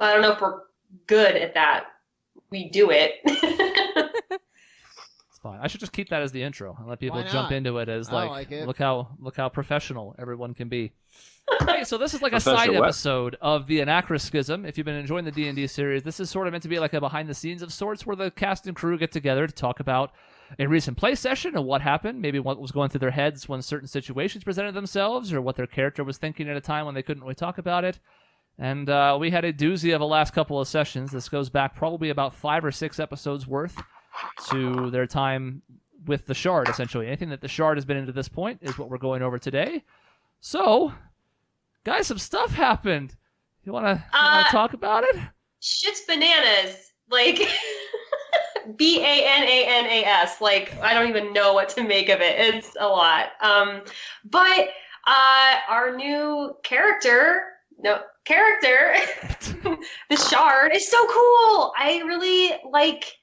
Well, I don't know if we're good at that. We do it. It's fine. I should just keep that as the intro and let people Why jump not? into it as I like, like it. look how professional everyone can be. Okay, so this is like a Professor side what? episode of the Anachroschism. If you've been enjoying the D&D series, this is sort of meant to be like a behind the scenes of sorts where the cast and crew get together to talk about a recent play session and what happened, maybe what was going through their heads when certain situations presented themselves, or what their character was thinking at a time when they couldn't really talk about it. And we had a doozy of a last couple of sessions. This goes back probably about 5 or 6 episodes worth to their time with the Shard, essentially. Anything that the Shard has been into this point is what we're going over today. So, guys, some stuff happened. You wanna talk about it? Shit's bananas. Like, BANANAS. Like, I don't even know what to make of it. It's a lot. But our new character, the Shard, is so cool. I really like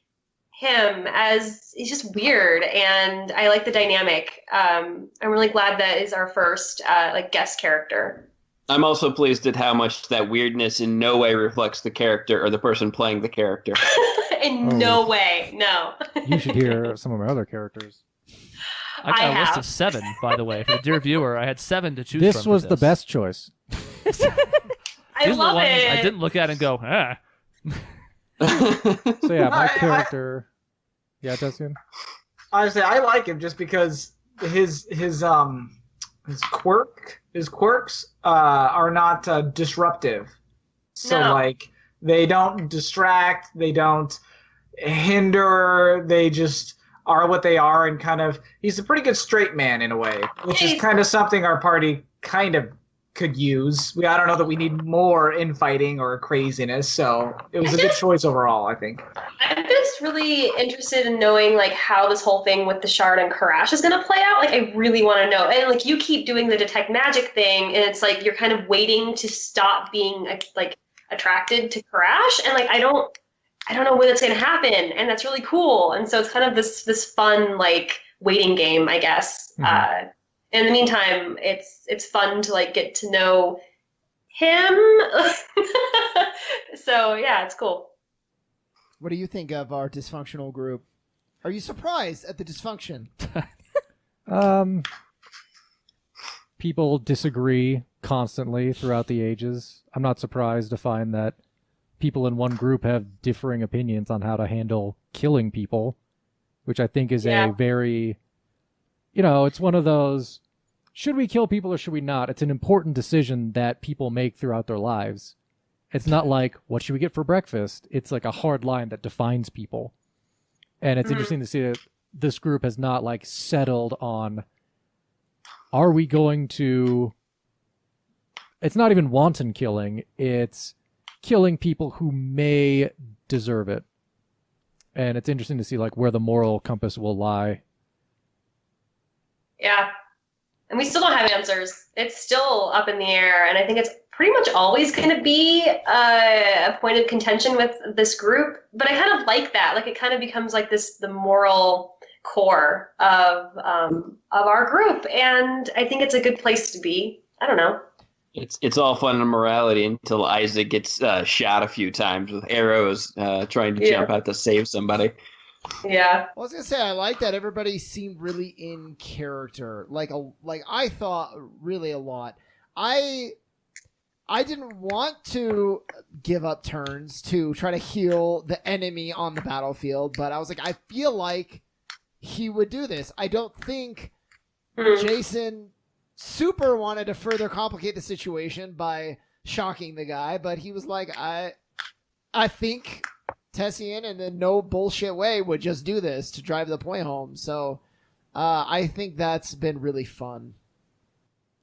him as he's just weird, and I like the dynamic. I'm really glad that is our first like guest character. I'm also pleased at how much that weirdness in no way reflects the character or the person playing the character. In no way, no. You should hear some of my other charers. I got a list of 7, by the way. For the dear viewer, I had 7 to choose from. This was the best choice. I love ones it. I didn't look at and go, ah. So yeah, my character. Yeah, Jessian. Honestly, I like him just because his quirks are not disruptive. So No. like they don't distract, they don't hinder, they just are what they are, and kind of he's a pretty good straight man in a way, which is kind of something our party kind of could use. I don't know that we need more infighting or craziness, so it was a good choice overall, I think. I'm just really interested in knowing like how this whole thing with the Shard and Karash is going to play out. Like, I really want to know. And like, you keep doing the detect magic thing, and it's like you're kind of waiting to stop being like attracted to Karash, and like I don't know when it's going to happen, and that's really cool. And so it's kind of this fun like waiting game, I guess. Mm-hmm. In the meantime, it's fun to like get to know him. So yeah, it's cool. What do you think of our dysfunctional group? Are you surprised at the dysfunction? People disagree constantly throughout the ages. I'm not surprised to find that people in one group have differing opinions on how to handle killing people, which I think is a very, it's one of those, should we kill people or should we not? It's an important decision that people make throughout their lives. It's not like, what should we get for breakfast? It's like a hard line that defines people. And it's interesting to see that this group has not like settled on, are we going to, it's not even wanton killing, it's killing people who may deserve it. And it's interesting to see like where the moral compass will lie. Yeah. And we still don't have answers. It's still up in the air, and I think it's pretty much always going to be a point of contention with this group. But I kind of like that. Like, it kind of becomes like the moral core of our group, and I think it's a good place to be. I don't know. It's all fun and morality until Isaac gets shot a few times with arrows trying to jump out to save somebody. Yeah. I was gonna say I like that everybody seemed really in character. Like I thought really a lot. I didn't want to give up turns to try to heal the enemy on the battlefield, but I was like, I feel like he would do this. I don't think Jason super wanted to further complicate the situation by shocking the guy, but he was like, I think Tessian in the no bullshit way would just do this to drive the point home. So I think that's been really fun.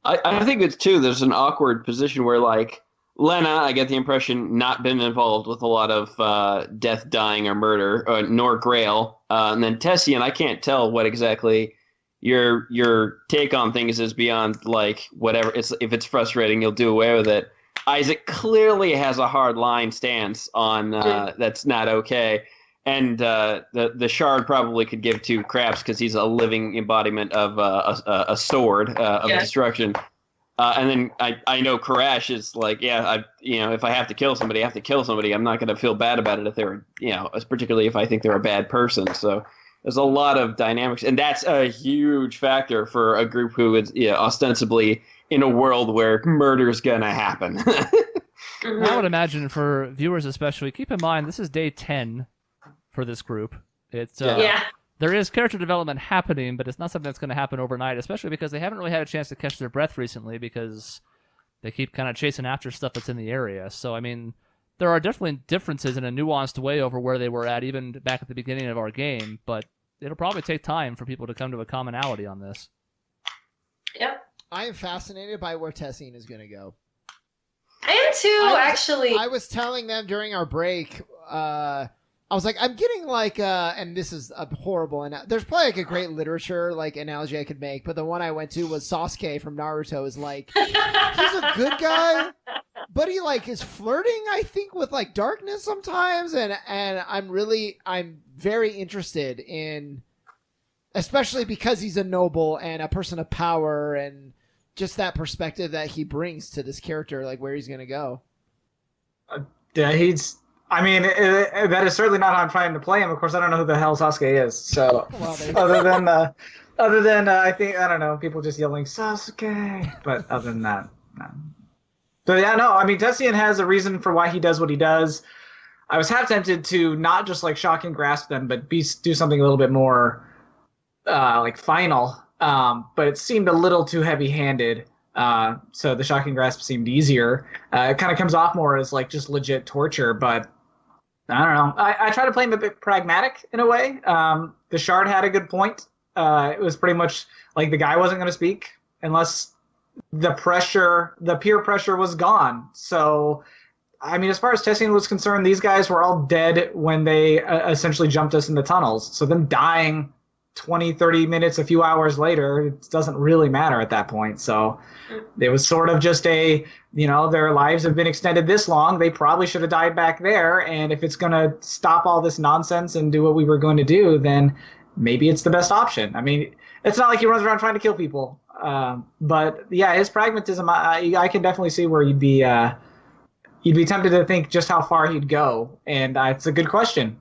I think it's too, there's an awkward position where like Lena, I get the impression, not been involved with a lot of death, dying, or murder, nor Grail. And then Tessian, I can't tell what exactly your take on things is beyond like whatever. If it's frustrating, you'll do away with it. Isaac clearly has a hard line stance on that's not okay. And the Shard probably could give two craps because he's a living embodiment of a sword of destruction. And then I know Karash is like, if I have to kill somebody, I have to kill somebody. I'm not going to feel bad about it if they're, particularly if I think they're a bad person. So there's a lot of dynamics, and that's a huge factor for a group who is ostensibly in a world where murder's going to happen. I would imagine for viewers especially, keep in mind this is day 10 for this group. It's There is character development happening, but it's not something that's going to happen overnight, especially because they haven't really had a chance to catch their breath recently because they keep kind of chasing after stuff that's in the area. So, I mean, there are definitely differences in a nuanced way over where they were at even back at the beginning of our game, but it'll probably take time for people to come to a commonality on this. Yep. I am fascinated by where Tessine is going to go. I am too, actually. I was telling them during our break, I was like, I'm getting like, and this is a horrible, and there's probably like a great literature like analogy I could make, but the one I went to was Sasuke from Naruto is like, he's a good guy, but he like is flirting, I think, with like darkness sometimes, and I'm very interested in, especially because he's a noble and a person of power, and just that perspective that he brings to this character, like where he's gonna go. Yeah, that is certainly not how I'm trying to play him. Of course, I don't know who the hell Sasuke is. So, other than I think, I don't know, people just yelling Sasuke. But other than that, no. So yeah, no. I mean, Tessien has a reason for why he does what he does. I was half tempted to not just like shock and grasp them, but do something a little bit more like final. But it seemed a little too heavy-handed. So the shock and grasp seemed easier. It kind of comes off more as like just legit torture, but I don't know. I try to play him a bit pragmatic in a way. The shard had a good point. It was pretty much like the guy wasn't going to speak unless the peer pressure was gone. So, I mean, as far as Tessien was concerned, these guys were all dead when they essentially jumped us in the tunnels. So them dying 20, 30 minutes, a few hours later, it doesn't really matter at that point. So it was sort of just their lives have been extended this long. They probably should have died back there. And if it's going to stop all this nonsense and do what we were going to do, then maybe it's the best option. I mean, it's not like he runs around trying to kill people. But yeah, his pragmatism, I can definitely see where you'd be tempted to think just how far he'd go. And it's a good question.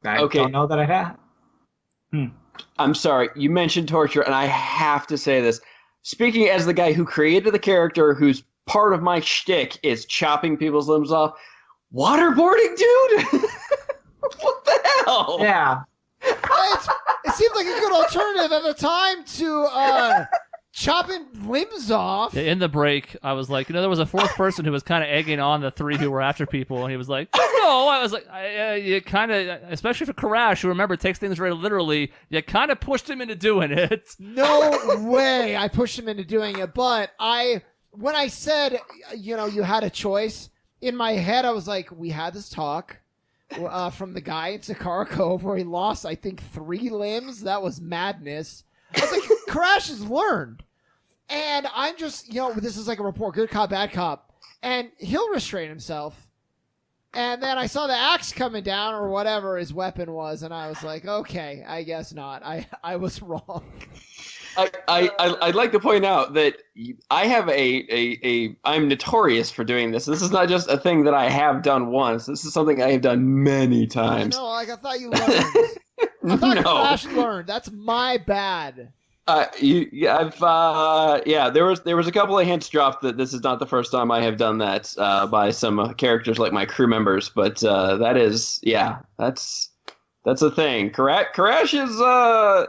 I don't know that I have. I'm sorry, you mentioned torture, and I have to say this. Speaking as the guy who created the character whose part of my shtick is chopping people's limbs off, waterboarding, dude? What the hell? Yeah. It seemed like a good alternative at the time to chopping limbs off. Yeah, in the break, I was like, there was a fourth person who was kind of egging on the three who were after people, and he was like, no, I was like, you kind of, especially for Karash, who remember takes things very literally, you kind of pushed him into doing it. No way I pushed him into doing it, but when I said, you had a choice, in my head I was like, we had this talk from the guy in Sakara Cove where he lost, I think, 3 limbs. That was madness. I was like, Karash has learned. And I'm just, this is like a report, good cop, bad cop. And he'll restrain himself. And then I saw the axe coming down or whatever his weapon was, and I was like, okay, I guess not. I was wrong. I'd like to point out that I have I'm notorious for doing this. This is not just a thing that I have done once. This is something I have done many times. No, like I thought you learned. I thought Karash learned. That's my bad. There was a couple of hints dropped that this is not the first time I have done that by some characters like my crew members, but that's a thing. Karash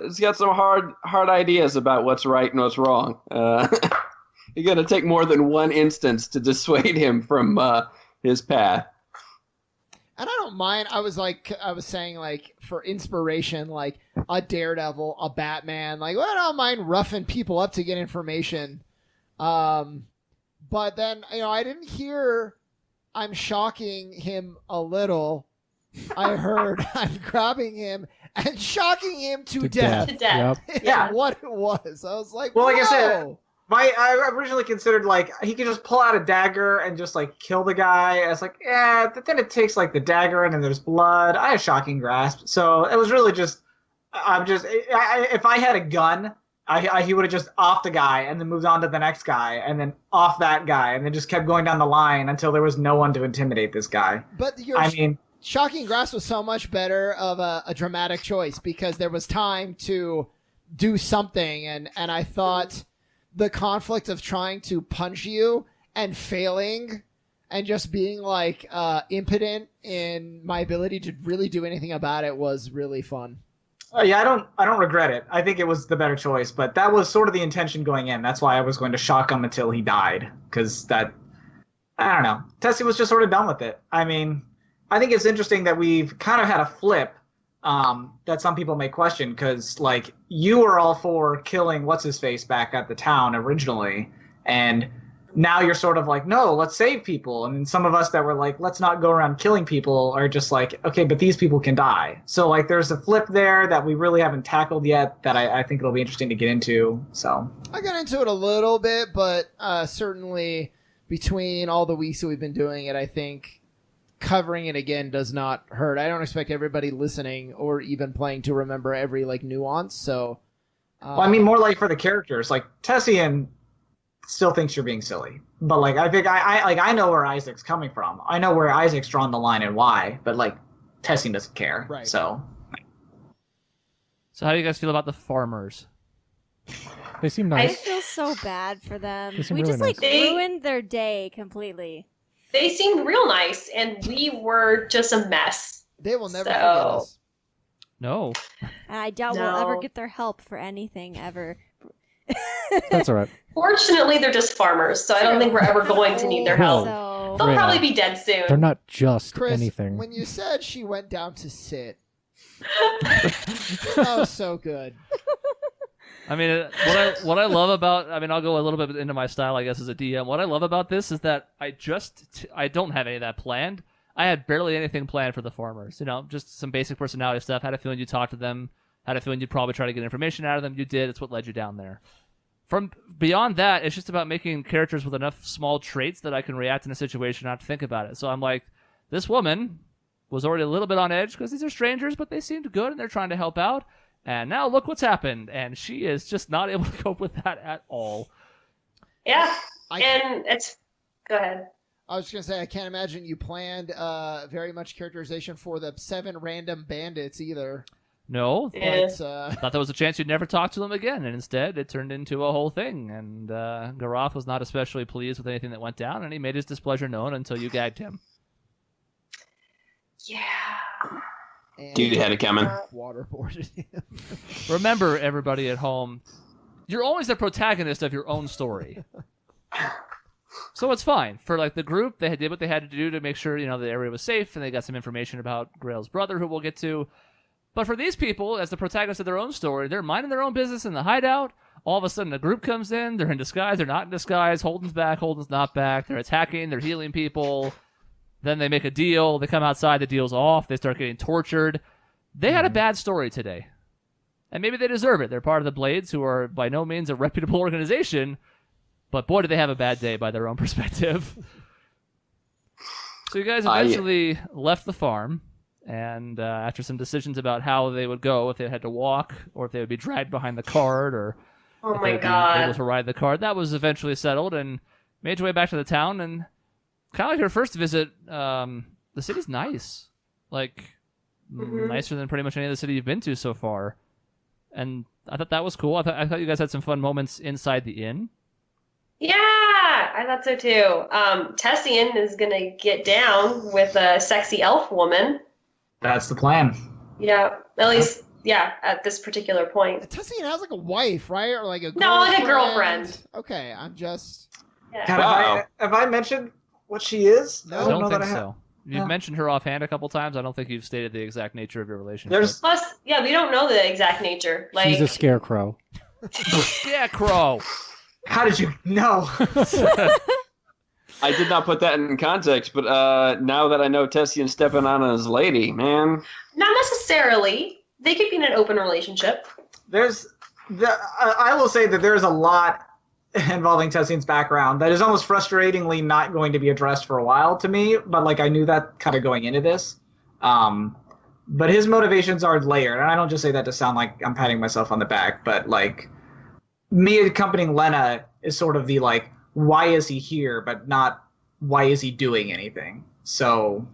has got some hard ideas about what's right and what's wrong. You're gonna take more than one instance to dissuade him from his path. And I don't mind. I was saying, like, for inspiration, like a Daredevil, a Batman, like, well, I don't mind roughing people up to get information. But then, I didn't hear I'm shocking him a little. I heard I'm grabbing him and shocking him to death. To death. Yep. Yeah, what it was. I was like, well, like whoa. I said, I originally considered like he could just pull out a dagger and just like kill the guy. I was like, yeah, but then it takes like the dagger and then there's blood. I have shocking grasp, so it was really just if I had a gun, he would have just offed a guy and then moved on to the next guy and then off that guy and then just kept going down the line until there was no one to intimidate this guy. But Shocking Grass was so much better of a dramatic choice because there was time to do something, and I thought the conflict of trying to punch you and failing and just being like impotent in my ability to really do anything about it was really fun. Yeah, I don't regret it. I think it was the better choice, but that was sort of the intention going in. That's why I was going to shock him until he died, because I don't know. Tessie was just sort of done with it. I mean, I think it's interesting that we've kind of had a flip that some people may question, because like you were all for killing what's his face back at the town originally, and now you're sort of like, no, let's save people. And then some of us that were like, let's not go around killing people are just like, okay, but these people can die. So like there's a flip there that we really haven't tackled yet that I think it'll be interesting to get into. So I got into it a little bit, but certainly between all the weeks that we've been doing it, I think covering it again does not hurt. I don't expect everybody listening or even playing to remember every like nuance. So well, I mean more like for the characters, like Tessian still thinks you're being silly, but like I think I know where Isaac's coming from. I know where Isaac's drawn the line and why, but like Tessian doesn't care. Right. So how do you guys feel about the farmers? They seem I nice. feel so bad for them. They seem We really just like nice. ruined their day completely. They seemed real nice, and we were just a mess. they will never So- forget us. No. And I doubt we'll ever No. get their help for anything ever. That's all right. Fortunately, they're just farmers, so I don't think we're ever going to need their help. So They'll Right. probably be dead soon. They're not just Chris, anything. when you said she went down to sit, that was so good. I mean, what I love about, I mean, I'll go a little bit into my style, I guess, as a DM. What I love about this is that I don't have any of that planned. I had barely anything planned for the farmers. You know, just some basic personality stuff. Had a feeling you'd talk to them. Had a feeling you'd probably try to get information out of them. You did. It's what led you down there. From beyond that, it's just about making characters with enough small traits that I can react in a situation and not think about it. So I'm like, this woman was already a little bit on edge because these are strangers, but they seemed good and they're trying to help out. And now look what's happened. And she is just not able to cope with that at all. Yeah, I- and it's... Go ahead. I was just going to say, I can't imagine you planned very much characterization for the 7 random bandits either. No. Yeah. But, Thought there was a chance you'd never talk to them again, and instead it turned into a whole thing. And Garoth was not especially pleased with anything that went down, and he made his displeasure known until you gagged him. Yeah. and Dude had it coming. waterboarded him. Remember, everybody at home, you're always the protagonist of your own story. So it's fine. For like the group, they did what they had to do to make sure, the area was safe, and they got some information about Grail's brother, who we'll get to. But for these people, as the protagonists of their own story, they're minding their own business in the hideout. All of a sudden, a group comes in. They're in disguise. They're not in disguise. Holden's back. Holden's not back. They're attacking. They're healing people. Then they make a deal. They come outside. The deal's off. They start getting tortured. They had a bad story today. And maybe they deserve it. They're part of the Blades, who are by no means a reputable organization. But boy, did they have a bad day by their own perspective. So you guys eventually left the farm. And after some decisions about how they would go, if they had to walk, or if they would be dragged behind the cart, or Oh if my they would be god. able to ride the cart, that was eventually settled, and made your way back to the town. And kind of like your first visit, the city's nice, like nicer than pretty much any other city you've been to so far. And I thought that was cool. I thought you guys had some fun moments inside the inn. Yeah, I thought so too. Tessian is gonna get down with a sexy elf woman. that's the plan. Yeah, at least, yeah, at this particular point. Tessian has like a wife, right? Or like a girlfriend? No, like a girlfriend. Okay, I'm just... Yeah. God, Wow. have I mentioned what she is? No. I don't don't know think that I have. so. You've mentioned her offhand a couple times. I don't think you've stated the exact nature of your relationship. There's Plus, yeah, we don't know the exact nature. Like, She's a scarecrow. Scarecrow. How did you know? I did not put that in context, but now that I know Tessian's stepping on his lady, man. not necessarily. They could be in an open relationship. I will say that there's a lot involving Tessian's background that is almost frustratingly not going to be addressed for a while to me, but like I knew that kind of going into this. But his motivations are layered, and I don't just say that to sound like I'm patting myself on the back, but like me accompanying Lena is sort of the like, why is he here, but not why is he doing anything. So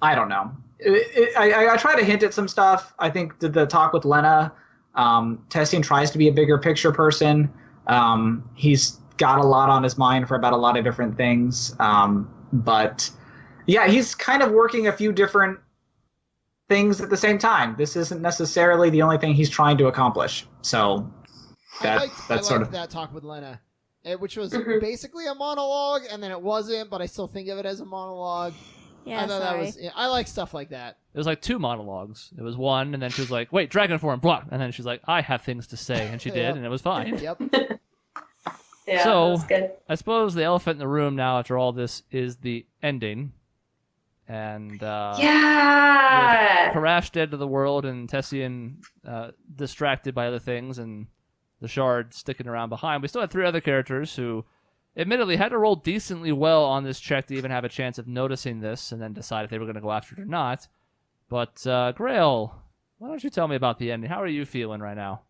I don't know. I try to hint at some stuff. I think the talk with Lena, Tessian tries to be a bigger picture person. He's got a lot on his mind for about a lot of different things. But yeah, he's kind of working a few different things at the same time. This isn't necessarily the only thing he's trying to accomplish. So I that's sort liked of that talk with Lena, which was basically a monologue, and then it wasn't, but I still think of it as a monologue. Yeah, I thought that was. I like stuff like that. It was like 2 monologues. It was one, and then she was like, "Wait, dragon form, blah," and then she's like, "I have things to say," and she did, Yep. and it was fine. Yep. Yeah, So- that's good. I suppose the elephant in the room now, after all this, is the ending, and Yeah. Karash dead to the world, and Tessian distracted by other things, and the Shard sticking around behind. We still had 3 other characters who, admittedly, had to roll decently well on this check to even have a chance of noticing this, and then decide if they were going to go after it or not. But Grail, why don't you tell me about the ending? How are you feeling right now?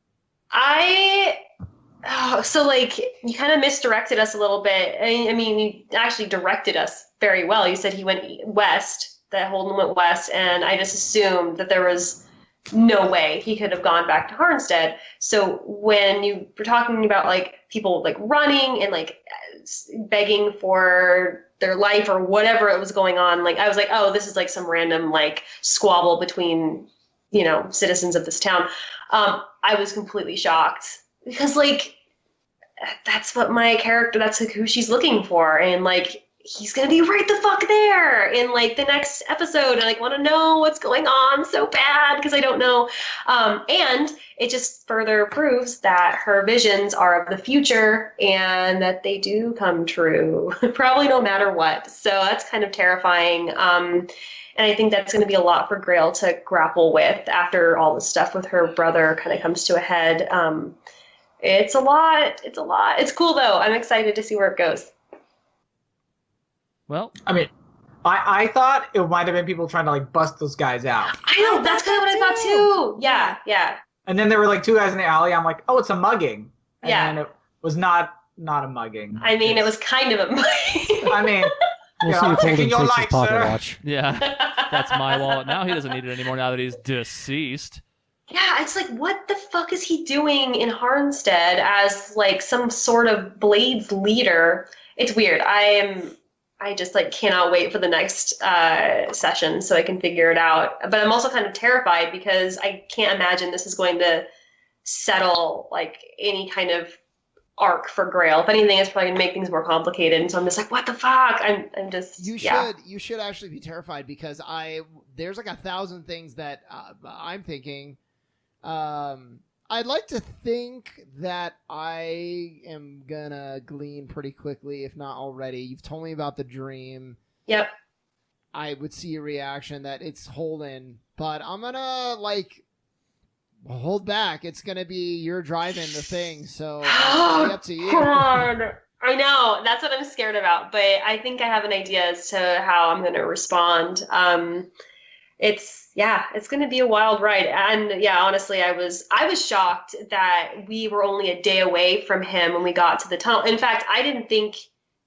So like you kind of misdirected us a little bit. I mean, you actually directed us very well. You said he went west, that Holden went west, and I just assumed that there was no way he could have gone back to Harnstead. So when you were talking about like people like running and like begging for their life or whatever it was going on, like I was like, oh, this is like some random like squabble between, you know, citizens of this town. I was completely shocked because like that's what my character, that's like who she's looking for, and like he's gonna be right the fuck there in like the next episode, and I like want to know what's going on so bad because I don't know. And it just further proves that her visions are of the future and that they do come true, probably no matter what. So that's kind of terrifying. And I think that's going to be a lot for Grail to grapple with after all this stuff with her brother kind of comes to a head. It's a lot. It's a lot. It's cool though. I'm excited to see where it goes. Well, I mean, I thought it might have been people trying to like bust those guys out. I know. That's kind of what I thought too. Yeah. Yeah. And then there were like 2 guys in the alley. I'm like, oh, it's a mugging. And Yeah. then it was not a mugging. I mean, it was kind of a. I mean, We'll yeah, see I'm if taking Holden your takes his life, pocket sir. watch. yeah, that's my wallet. Now he doesn't need it anymore now that he's deceased. Yeah, it's like, what the fuck is he doing in Harnstead as like some sort of Blades leader? It's weird. I just like cannot wait for the next session so I can figure it out. But I'm also kind of terrified because I can't imagine this is going to settle like any kind of arc for Grail. If anything, it's probably gonna make things more complicated. And so I'm just like, what the fuck? I'm just You yeah. should actually be terrified because there's like 1,000 things that I'm thinking. I'd like to think that I am gonna glean pretty quickly, if not already. You've told me about the dream. Yep. I would see a reaction that it's Holden, but I'm gonna like hold back. It's gonna be you're driving the thing, so it's gonna be up to you. God. I know. That's what I'm scared about, but I think I have an idea as to how I'm gonna respond. It's going to be a wild ride. And yeah, honestly, I was shocked that we were only a day away from him when we got to the tunnel. In fact, I didn't think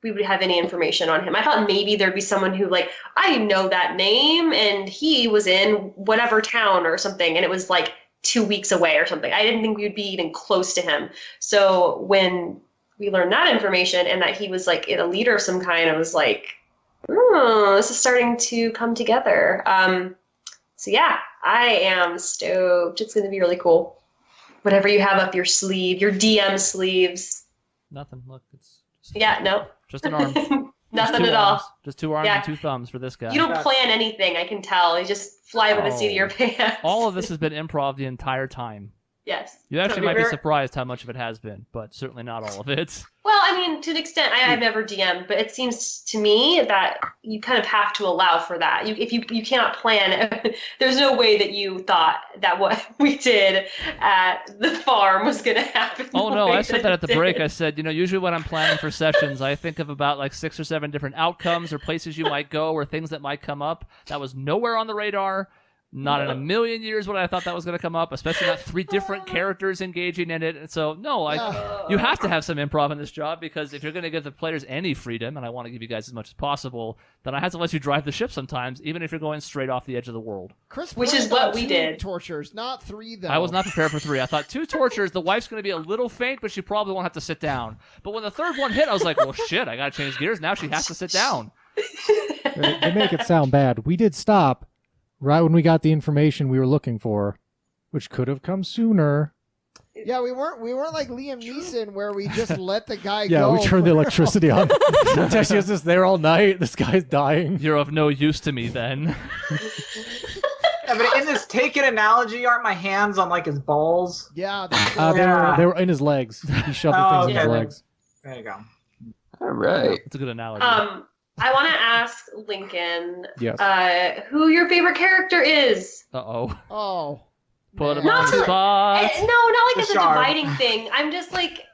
we would have any information on him. I thought maybe there'd be someone who like, I know that name and he was in whatever town or something. And it was like 2 weeks away or something. I didn't think we would be even close to him. So when we learned that information and that he was like a leader of some kind, I was like, oh, this is starting to come together. So yeah, I am stoked. It's going to be really cool. Whatever you have up your sleeve, your DM sleeves. Nothing. Look, it's Yeah, no. just an arm. Just Nothing 2 at all. arms. Just 2 arms Yeah. and 2 thumbs for this guy. You don't plan anything, I can tell. You just fly by the seat of your pants. All of this has been improv the entire time. Yes. You actually So might be we're- surprised how much of it has been, but certainly not all of it. Well, I mean, to an extent, I've never DM'd, but it seems to me that you kind of have to allow for that. If you cannot plan, there's no way that you thought that what we did at the farm was going to happen. Oh the no, way I said that at the it break. did. I said, usually when I'm planning for sessions, I think of about like 6 or 7 different outcomes or places you might go or things that might come up. That was nowhere on the radar. Not in a million years would I thought that was going to come up, especially not 3 different characters engaging in it. And so, no, you have to have some improv in this job, because if you're going to give the players any freedom, and I want to give you guys as much as possible, then I have to let you drive the ship sometimes, even if you're going straight off the edge of the world. Chris, which is what we did. Tortures, not 3 though. I was not prepared for 3. I thought 2 tortures, the wife's going to be a little faint, but she probably won't have to sit down. But when the 3rd one hit, I was like, well, shit, I got to change gears. Now she has to sit down. They make it sound bad. We did stop right when we got the information we were looking for, which could have come sooner. Yeah, we weren't like Liam Neeson where we just let the guy Yeah, go. we turned the electricity on. Texas is just there all night. This guy's dying. You're of no use to me then. Yeah, but in this take-it analogy, aren't my hands on like his balls? Yeah, They were in his legs. He shoved the things in his legs. There you go. All right. It's a good analogy. I want to ask Lincoln, Yes. who your favorite character is. Uh-oh. Oh. Put him man. on the spot. No, not like as a Shard. dividing thing. I'm just like,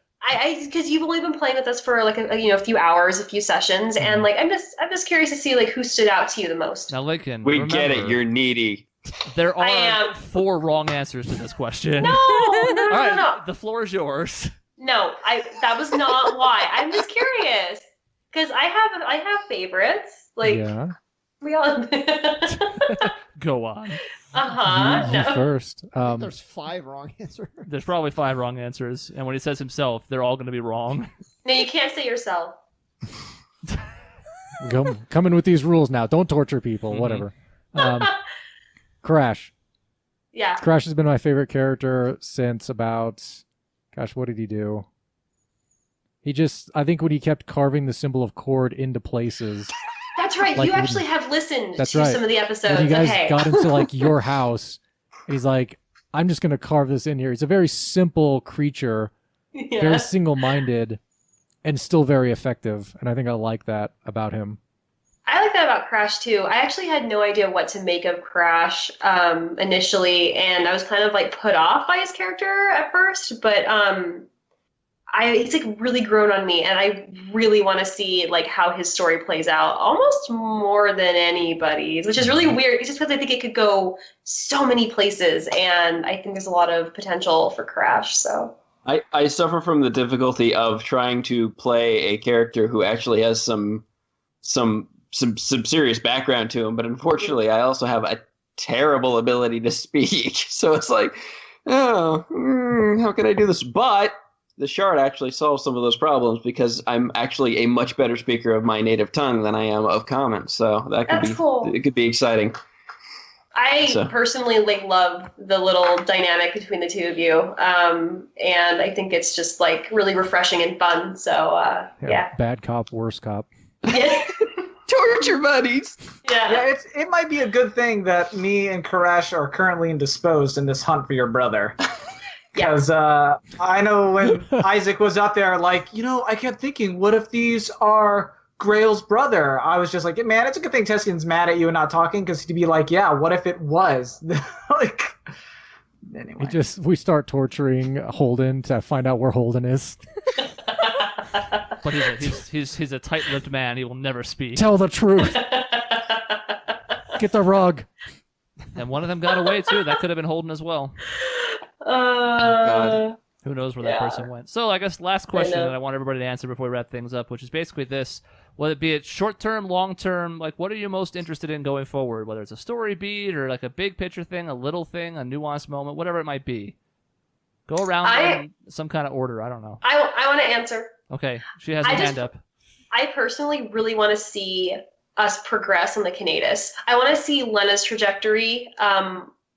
because you've only been playing with us for like a few hours, a few sessions, and like I'm just curious to see like who stood out to you the most. Now, Lincoln, We remember, get it. You're needy. there I are am. 4 wrong answers to this question. No, All right, no. the floor is yours. No, that was not why. I'm just curious because I have favorites. Like Yeah. we all. Go on. You No. first. There's 5 wrong answers. There's probably 5 wrong answers, and when he says himself, they're all going to be wrong. No, you can't say yourself. Come in with these rules now. Don't torture people. Mhm. Whatever. Crash. Yeah. Crash has been my favorite character since about... Gosh, what did he do? I think when he kept carving the symbol of chord into places... That's right. Like You actually have listened That's to right. some of the episodes. When you guys Okay. got into like your house, he's like, I'm just going to carve this in here. He's a very simple creature, Yeah. very single-minded, and still very effective. And I think I like that about him. I like that about Crash too. I actually had no idea what to make of Crash initially, and I was kind of like put off by his character at first, but he's like really grown on me, and I really want to see like how his story plays out, almost more than anybody's, which is really weird. It's just because I think it could go so many places, and I think there's a lot of potential for Crash. So I suffer from the difficulty of trying to play a character who actually has some serious background to him, but unfortunately I also have a terrible ability to speak. So it's like, how can I do this? But the shard actually solves some of those problems because I'm actually a much better speaker of my native tongue than I am of common. So That's cool. It could be exciting. I personally like love the little dynamic between the two of you, and I think it's just like really refreshing and fun. So yeah. Bad cop, worse cop. Yeah. Torture buddies. Yeah. It might be a good thing that me and Koresh are currently indisposed in this hunt for your brother. Because I know when Isaac was out there, like, I kept thinking, what if these are Grail's brother? I was just like, man, it's a good thing Teskian's mad at you and not talking, because he'd be like, yeah, what if it was? Like, anyway. We start torturing Holden to find out where Holden is. But he's a tight-lipped man. He will never speak. Tell the truth. Get the rug. And one of them got away too. That could have been Holden as well. Who knows where that person went? So I guess last question that I want everybody to answer before we wrap things up, which is basically this: whether it be short-term, long-term, like what are you most interested in going forward? Whether it's a story beat or like a big picture thing, a little thing, a nuanced moment, whatever it might be. Go around in some kind of order. I don't know. I want to answer. Okay, she has her hand up. I personally really want to see us progress on the Canadas. I want to see Lena's trajectory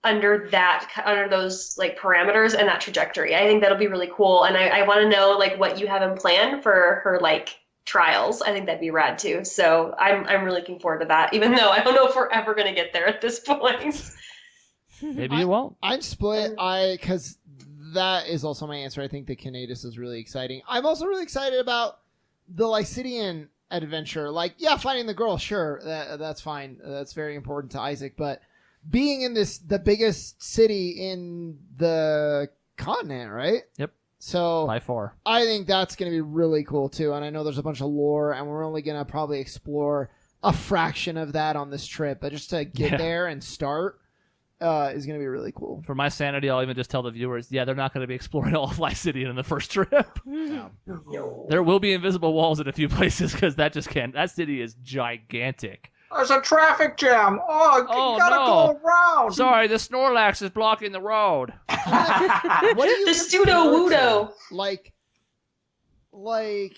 under those like parameters and that trajectory. I think that'll be really cool, and I want to know like what you have in plan for her like trials. I think that'd be rad too. So I'm really looking forward to that, even though I don't know if we're ever gonna get there at this point. Maybe you won't. I'm split. Because that is also my answer. I think the Canadas is really exciting. I'm also really excited about the Lycidian adventure. Like, yeah, finding the girl, sure, that's fine. That's very important to Isaac. But being in the biggest city in the continent, right? Yep. So By far. I think that's going to be really cool too. And I know there's a bunch of lore, and we're only going to probably explore a fraction of that on this trip. But just to get there and start, is going to be really cool. For my sanity, I'll even just tell the viewers, yeah, they're not going to be exploring all of Lycidian in the first trip. There will be invisible walls in a few places because that city is gigantic. There's a traffic jam. Oh, you gotta go around. Sorry, the Snorlax is blocking the road. What do you The pseudo-wudo. Like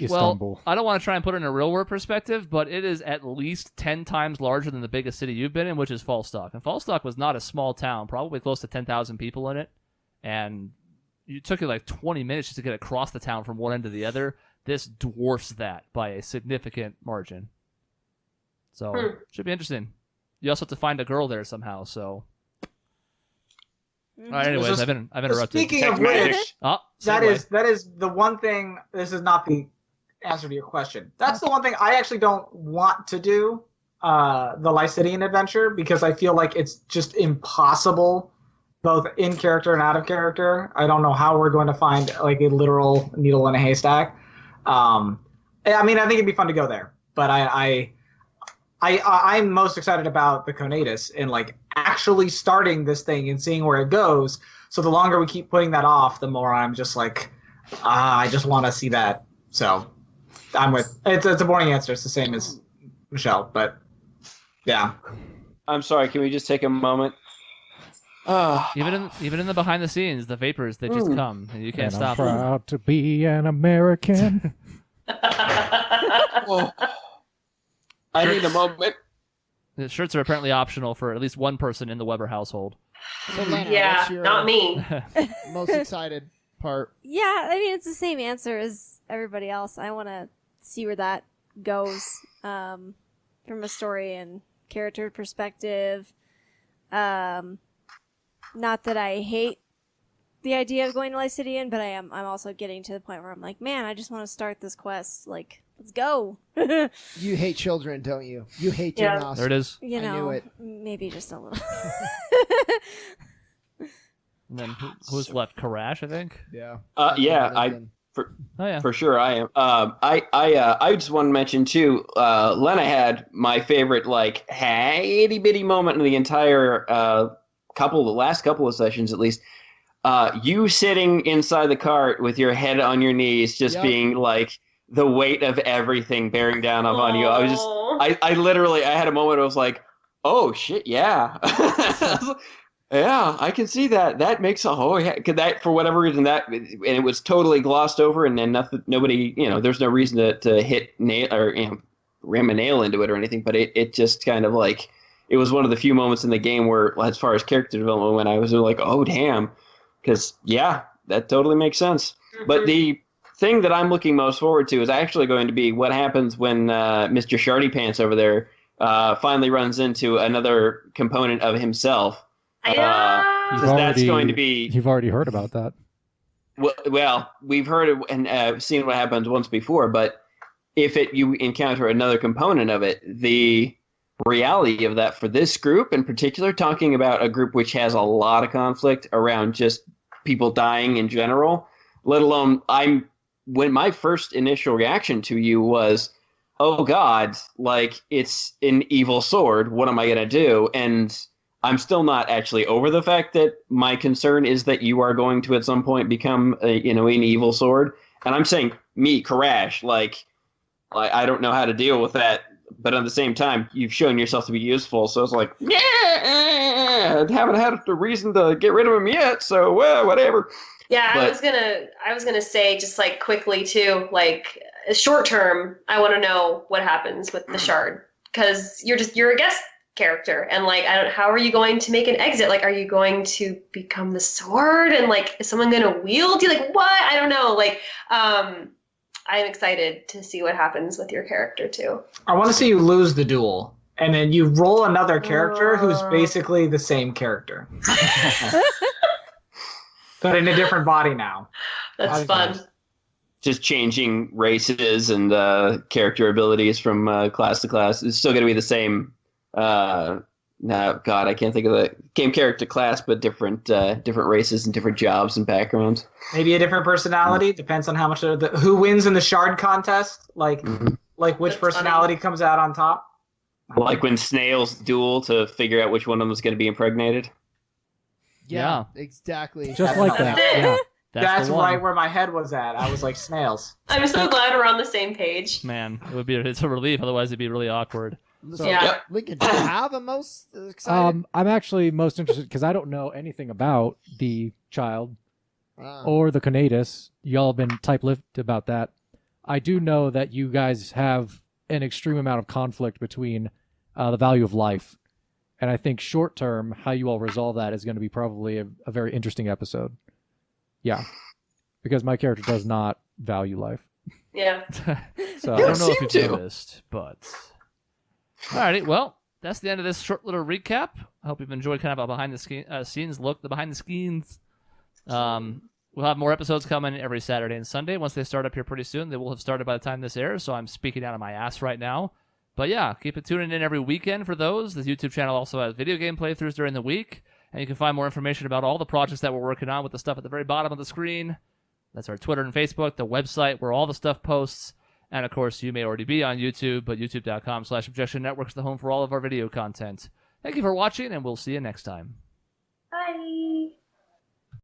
Istanbul. Well, I don't want to try and put it in a real world perspective, but it is at least 10 times larger than the biggest city you've been in, which is Falstock. And Falstock was not a small town, probably close to 10,000 people in it. And it took you like 20 minutes just to get across the town from one end to the other. This dwarfs that by a significant margin. So, should be interesting. You also have to find a girl there somehow, so... All right, anyways, I've interrupted. Speaking of which, that segue. is the one thing. This is not the answer to your question. That's the one thing I actually don't want to do, the Lycidian adventure, because I feel like it's just impossible, both in character and out of character. I don't know how we're going to find like a literal needle in a haystack. I mean, I think it'd be fun to go there, but I'm most excited about the Conatus and like actually starting this thing and seeing where it goes. So the longer we keep putting that off, the more I'm just like, I just want to see that. So I'm with it's a boring answer. It's the same as Michelle, but yeah. I'm sorry. Can we just take a moment? Even in the behind the scenes, the vapors they just come and you can't stop I'm them. proud to be an American. Oh. I need a moment. The shirts are apparently optional for at least one person in the Weber household. So Lena, Yeah, what's your not me. most excited part? Yeah, I mean, it's the same answer as everybody else. I want to see where that goes from a story and character perspective. Not that I hate the idea of going to Lycidian, but I'm also getting to the point where I'm like, man, I just want to start this quest. Like, let's go. You hate children, don't you? You hate Dinos. There it is. You I know, knew it. maybe just a little. And then who's left? Karash, I think. Yeah. For sure I am. I just want to mention too. Lena had my favorite like itty bitty moment in the entire the last couple of sessions at least. You sitting inside the cart with your head on your knees, just being like the weight of everything bearing down upon you. I was just, I literally, I had a moment. I was like, oh shit, yeah, yeah, I can see that. That makes could that for whatever reason and it was totally glossed over, and then nobody, there's no reason to hit nail or ram a nail into it or anything. But it just kind of like it was one of the few moments in the game where, as far as character development went, I was like, oh damn. Because, yeah, that totally makes sense. Mm-hmm. But the thing that I'm looking most forward to is actually going to be what happens when Mr. Shardy Pants over there finally runs into another component of himself. That's going to be... You've already heard about that. Well, we've heard it and seen what happens once before, but if you encounter another component of it, the reality of that for this group in particular, talking about a group which has a lot of conflict around just people dying in general, let alone when my first initial reaction to you was, oh God, like it's an evil sword. What am I going to do? And I'm still not actually over the fact that my concern is that you are going to at some point become an evil sword. And I'm saying me, Karash, like I don't know how to deal with that. But at the same time, you've shown yourself to be useful, so it's like, I haven't had a reason to get rid of him yet, so whatever. Yeah, I was gonna say just like quickly too, like short term, I want to know what happens with the shard, because you're a guest character, and like how are you going to make an exit? Like, are you going to become the sword, and like is someone gonna wield you? Like what? I don't know. Like I'm excited to see what happens with your character too. I want to see you lose the duel, and then you roll another character who's basically the same character, but in a different body now. That's fun. Just changing races and character abilities from class to class. It's still going to be the same. God, I can't think of the game character class, but different races and different jobs and backgrounds. Maybe a different personality. Depends on how much who wins in the shard contest. Like which That's personality comes out on top. Like when snails duel to figure out which one of them is going to be impregnated. Yeah, exactly. Just like that. Yeah. That's the one. right where my head was at. I was like snails. I'm so glad we're on the same page. Man, it's a relief. Otherwise, it'd be really awkward. So, Yeah. Lincoln, do you have a most excited? I'm actually most interested because I don't know anything about the child or the conatus. Y'all have been tight-lipped about that. I do know that you guys have an extreme amount of conflict between the value of life. And I think short term, how you all resolve that is going to be probably a very interesting episode. Yeah. Because my character does not value life. Yeah. So You I don't know if seem you've to. noticed, but alrighty. Well, that's the end of this short little recap. I hope you've enjoyed kind of a behind the scenes look, the behind the scenes. We'll have more episodes coming every Saturday and Sunday. Once they start up here pretty soon, they will have started by the time this airs. So I'm speaking out of my ass right now. But yeah, keep it tuning in every weekend for those. The YouTube channel also has video game playthroughs during the week. And you can find more information about all the projects that we're working on with the stuff at the very bottom of the screen. That's our Twitter and Facebook, the website where all the stuff posts. And of course, you may already be on YouTube, but youtube.com/Objection Network is the home for all of our video content. Thank you for watching, and we'll see you next time. Bye.